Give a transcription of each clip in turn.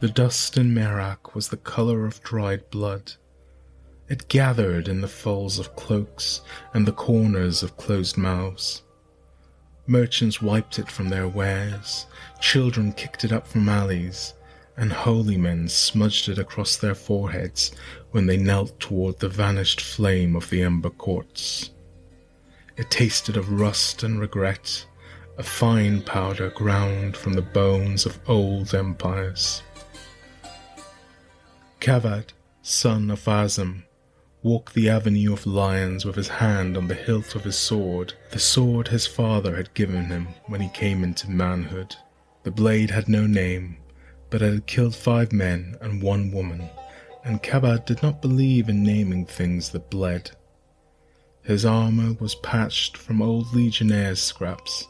The dust in Mehrak was the color of dried blood. It gathered in the folds of cloaks and the corners of closed mouths. Merchants wiped it from their wares, children kicked it up from alleys, and holy men smudged it across their foreheads when they knelt toward the vanished flame of the ember courts. It tasted of rust and regret, a fine powder ground from the bones of old empires. Kavadh, son of Azam, walked the avenue of lions with his hand on the hilt of his sword, the sword his father had given him when he came into manhood. The blade had no name, but it had killed 5 men and 1 woman, and Kavadh did not believe in naming things that bled. His armor was patched from old legionnaires' scraps,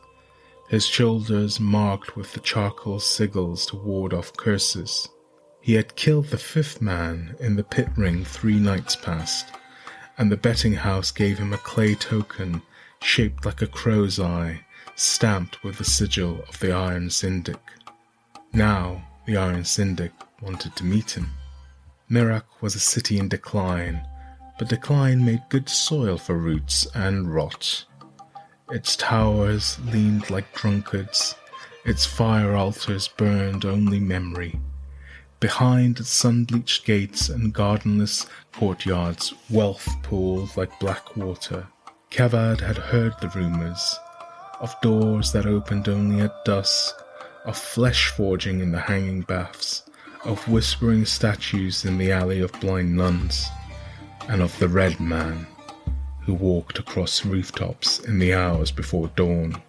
his shoulders marked with the charcoal sigils to ward off curses. He had killed the 5th man in the pit ring 3 nights past, and the betting house gave him a clay token shaped like a crow's eye, stamped with the sigil of the Iron Syndic. Now the Iron Syndic wanted to meet him. Mehrak was a city in decline, but decline made good soil for roots and rot. Its towers leaned like drunkards, its fire altars burned only memory. Behind its sun-bleached gates and gardenless courtyards, wealth pooled like black water. Kavadh had heard the rumors of doors that opened only at dusk, of flesh forging in the hanging baths, of whispering statues in the alley of blind nuns, and of the Red Man, who walked across rooftops in the hours before dawn,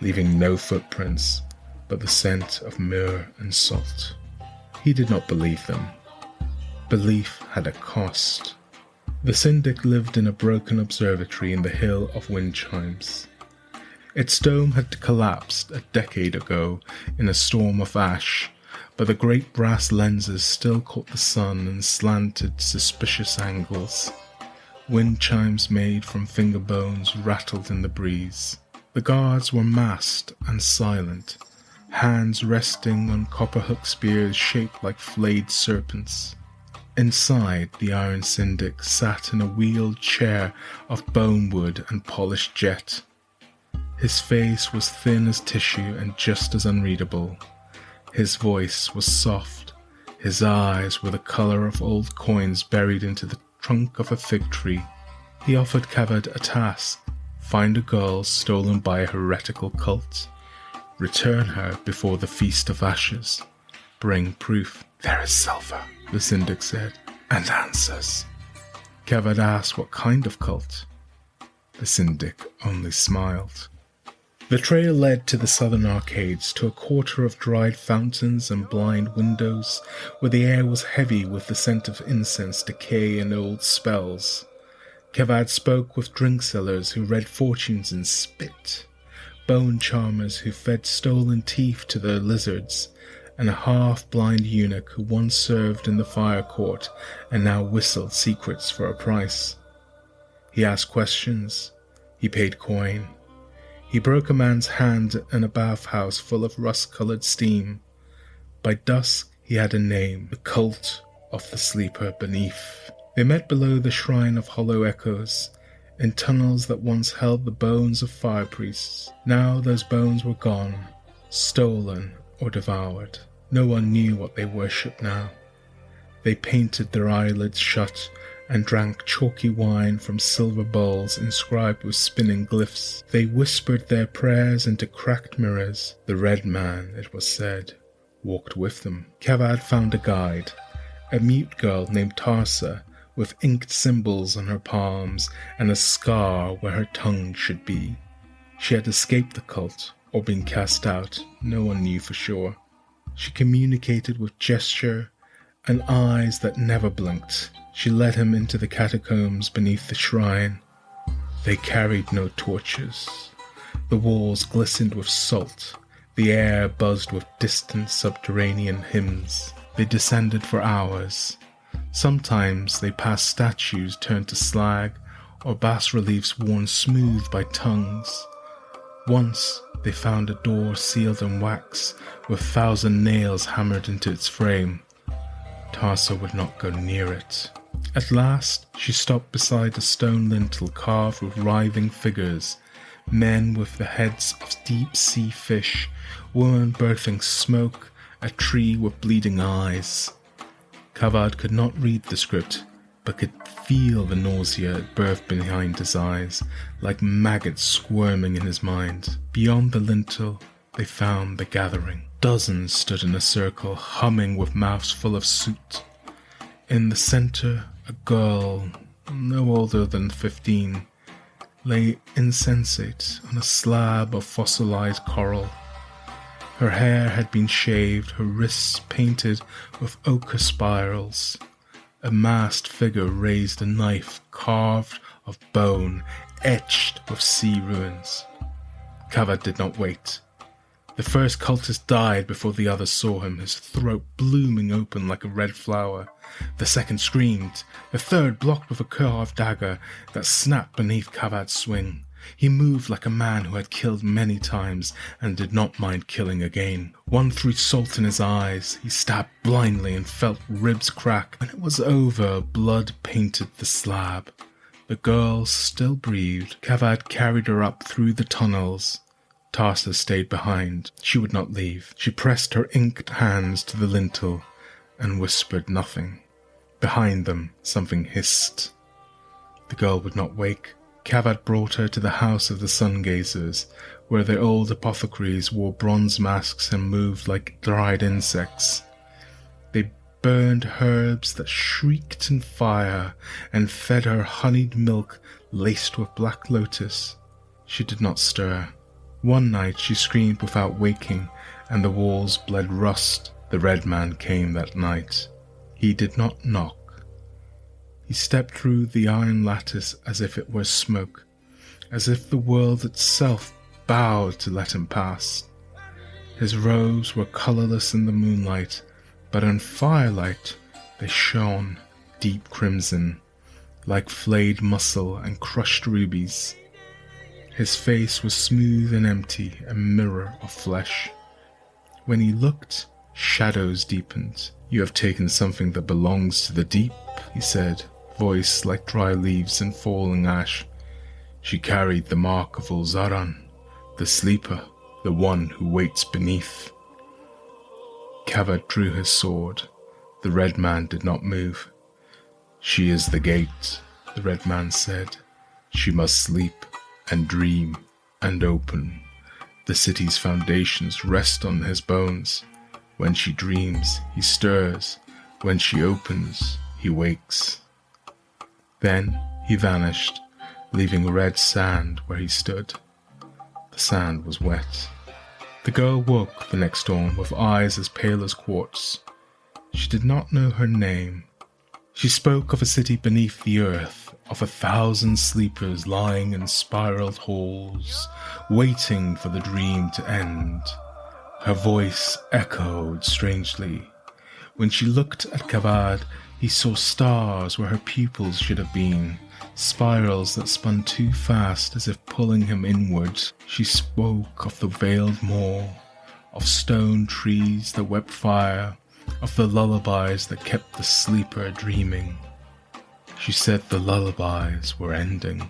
leaving no footprints but the scent of myrrh and salt. He did not believe them. Belief had a cost. The Syndic lived in a broken observatory in the Hill of Wind Chimes. Its dome had collapsed a decade ago in a storm of ash, but the great brass lenses still caught the sun in slanted, suspicious angles. Wind chimes made from finger bones rattled in the breeze. The guards were massed and silent, hands resting on copper-hook spears shaped like flayed serpents. Inside, the Iron Syndic sat in a wheeled chair of bone wood and polished jet. His face was thin as tissue and just as unreadable. His voice was soft. His eyes were the color of old coins buried into the trunk of a fig tree. He offered Kavadh a task: find a girl stolen by a heretical cult. Return her before the Feast of Ashes. Bring proof. There is silver, the Syndic said, and answers. Kavadh asked what kind of cult. The Syndic only smiled. The trail led to the southern arcades, to a quarter of dried fountains and blind windows, where the air was heavy with the scent of incense, decay, and old spells. Kavadh spoke with drink sellers who read fortunes in spit, bone charmers who fed stolen teeth to their lizards, and a half-blind eunuch who once served in the fire court and now whistled secrets for a price. He asked questions. He paid coin. He broke a man's hand in a bathhouse full of rust-colored steam. By dusk he had a name: the Cult of the Sleeper Beneath. They met below the Shrine of Hollow Echoes, in tunnels that once held the bones of fire priests. Now those bones were gone, stolen or devoured. No one knew what they worshipped now. They painted their eyelids shut and drank chalky wine from silver bowls inscribed with spinning glyphs. They whispered their prayers into cracked mirrors. The Red Man, it was said, walked with them. Kavadh found a guide, a mute girl named Tarsa, with inked symbols on her palms and a scar where her tongue should be. She had escaped the cult, or been cast out, no one knew for sure. She communicated with gesture and eyes that never blinked. She led him into the catacombs beneath the shrine. They carried no torches. The walls glistened with salt. The air buzzed with distant subterranean hymns. They descended for hours. Sometimes they passed statues turned to slag, or bas-reliefs worn smooth by tongues. Once they found a door sealed in wax, with 1,000 nails hammered into its frame. Tarsa would not go near it. At last she stopped beside a stone lintel carved with writhing figures, men with the heads of deep-sea fish, women birthing smoke, a tree with bleeding eyes. Kavadh could not read the script, but could feel the nausea it birthed behind his eyes, like maggots squirming in his mind. Beyond the lintel they found the gathering. Dozens stood in a circle, humming with mouths full of soot. In the centre, a girl, no older than 15, lay insensate on a slab of fossilized coral. Her hair had been shaved, her wrists painted with ochre spirals. A masked figure raised a knife carved of bone, etched with sea ruins. Kavadh did not wait. The first cultist died before the others saw him, his throat blooming open like a red flower. The second screamed. The third blocked with a carved dagger that snapped beneath Kavadh's swing. He moved like a man who had killed many times and did not mind killing again. One threw salt in his eyes. He stabbed blindly and felt ribs crack. When it was over, blood painted the slab. The girl still breathed. Kavadh carried her up through the tunnels. Tarsa stayed behind. She would not leave. She pressed her inked hands to the lintel and whispered nothing. Behind them, something hissed. The girl would not wake. Kavadh brought her to the house of the sun-gazers, where the old apothecaries wore bronze masks and moved like dried insects. They burned herbs that shrieked in fire and fed her honeyed milk laced with black lotus. She did not stir. One night she screamed without waking, and the walls bled rust. The Red Man came that night. He did not knock. He stepped through the iron lattice as if it were smoke, as if the world itself bowed to let him pass. His robes were colourless in the moonlight, but in firelight they shone deep crimson, like flayed muscle and crushed rubies. His face was smooth and empty, a mirror of flesh. When he looked, shadows deepened. "You have taken something that belongs to the deep," he said, voice like dry leaves and falling ash. "She carried the mark of Ulzaran, the sleeper, the one who waits beneath." Kavadh drew his sword. The Red Man did not move. "She is the gate," the Red Man said. "She must sleep and dream and open. The city's foundations rest on his bones. When she dreams, he stirs. When she opens, he wakes." Then he vanished, leaving red sand where he stood. The sand was wet. The girl woke the next dawn with eyes as pale as quartz. She did not know her name. She spoke of a city beneath the earth, of 1,000 sleepers lying in spiraled halls, waiting for the dream to end. Her voice echoed strangely. When she looked at Kavadh, he saw stars where her pupils should have been, spirals that spun too fast as if pulling him inward. She spoke of the veiled moor, of stone trees that wept fire, of the lullabies that kept the sleeper dreaming. She said the lullabies were ending.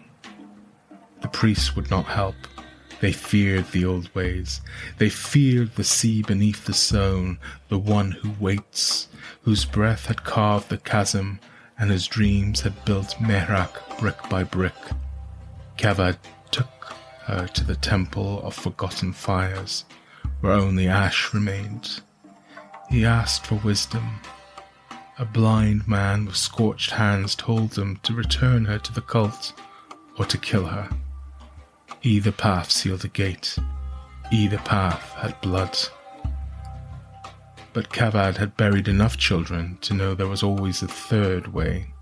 The priests would not help. They feared the old ways. They feared the sea beneath the stone, the one who waits, whose breath had carved the chasm, and his dreams had built Mehrak brick by brick. Kavadh took her to the temple of forgotten fires, where only ash remained. He asked for wisdom. A blind man with scorched hands told him to return her to the cult or to kill her. Either path sealed a gate. Either path had blood. But Kavadh had buried enough children to know there was always a third way.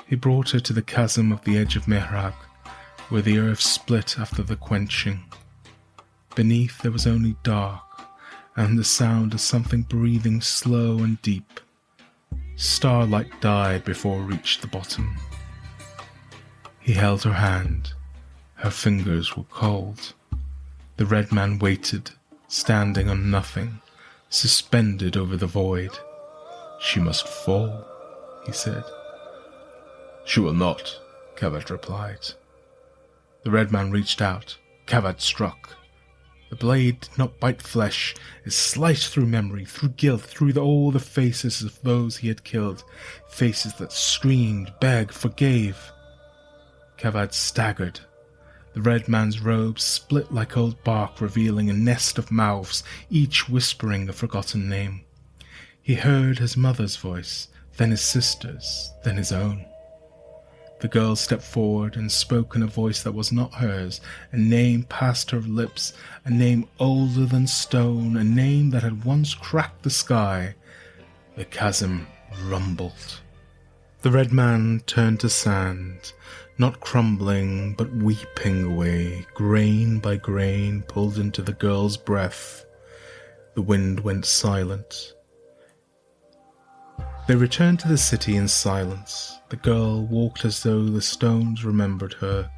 He brought her to the chasm of the edge of Mehrak, where the earth split after the quenching. Beneath there was only dark, and the sound of something breathing slow and deep. Starlight died before it reached the bottom. He held her hand. Her fingers were cold. The Red Man waited, standing on nothing, suspended over the void. "She must fall," he said. "She will not," Kavadh replied. The red man reached out. Kavadh struck. The blade did not bite flesh. It sliced through memory, through guilt, through all the faces of those he had killed. Faces that screamed, begged, forgave. Kavadh staggered. The red man's robe split like old bark, revealing a nest of mouths, each whispering a forgotten name. He heard his mother's voice, then his sister's, then his own. The girl stepped forward and spoke in a voice that was not hers, a name past her lips, a name older than stone, a name that had once cracked the sky. The chasm rumbled. The red man turned to sand, not crumbling, but weeping away, grain by grain pulled into the girl's breath. The wind went silent. They returned to the city in silence. The girl walked as though the stones remembered her.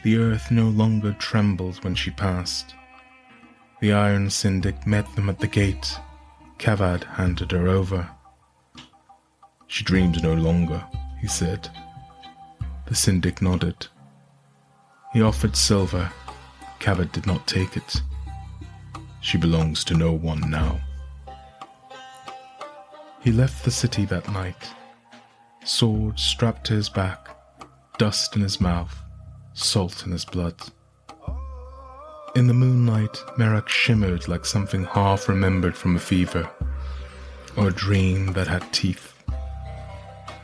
The earth no longer trembled when she passed. The iron syndic met them at the gate. Kavadh handed her over. "She dreams no longer," he said. The syndic nodded. He offered silver. Kavadh did not take it. "She belongs to no one now." He left the city that night, sword strapped to his back, dust in his mouth, salt in his blood. In the moonlight, Mehrak shimmered like something half remembered from a fever, or a dream that had teeth.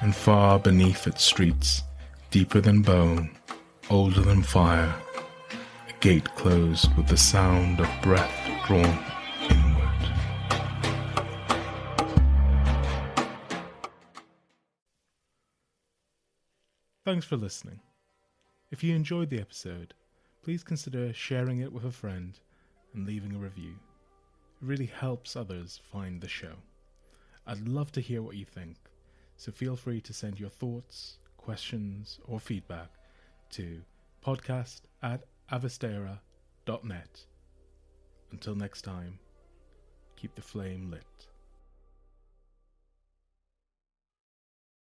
And far beneath its streets, deeper than bone, older than fire, a gate closed with the sound of breath drawn inward. Thanks for listening. If you enjoyed the episode, please consider sharing it with a friend and leaving a review. It really helps others find the show. I'd love to hear what you think, so feel free to send your thoughts, questions, or feedback to podcast@avastera.net. Until next time, keep the flame lit.